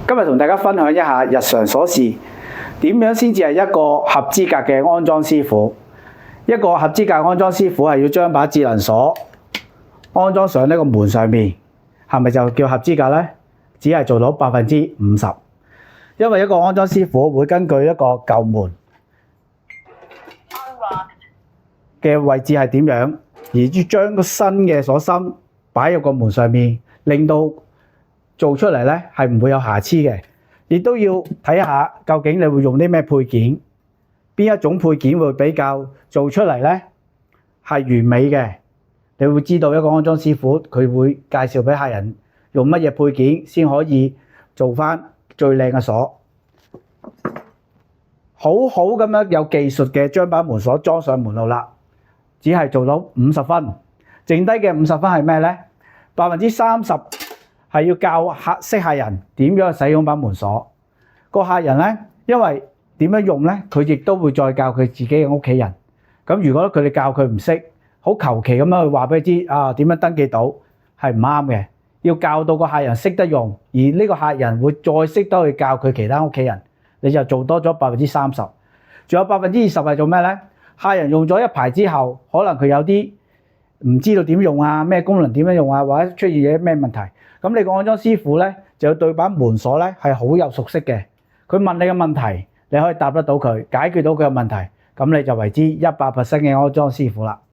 今日同大家分享一下日常瑣事，點樣先至係一個合資格嘅安裝師傅？一個合資格安裝師傅係要將把智能鎖安裝上呢個門上面，係咪就叫合資格呢？只係做到50%，因為一個安裝師傅會根據一個舊門嘅位置係點樣，而要將個新嘅鎖芯擺入個門上面，令到做出嚟咧係唔會有瑕疵嘅。亦都要睇下究竟你會用啲咩配件，邊一種配件會比較做出嚟咧係完美嘅。你會知道一個安裝師傅佢會介紹俾客人用乜嘢配件先可以做翻最靚嘅鎖。好好咁樣有技術嘅將把門鎖裝上門路啦，只係做到50分，剩低嘅50分係咩呢？30%係要教識客人點樣使用把門鎖。個客人呢，因為點樣用呢，佢亦都會再教佢自己嘅屋企人。咁如果佢哋教佢唔識，好求其咁樣去話俾佢知啊點樣登記到係唔啱嘅。要教到個客人識得用，而呢個客人會再識得去教佢其他屋企人。你就做多咗30%，仲有20%係做咩呢？客人用咗一排之後，可能佢有啲唔知道點用啊，咩功能點樣用啊，或者出現咗咩問題，咁你個安裝師傅呢，就要對把門鎖呢係好有熟悉嘅。佢問你嘅問題，你可以答得到佢，解決到佢嘅問題，咁你就為之100%嘅安裝師傅啦。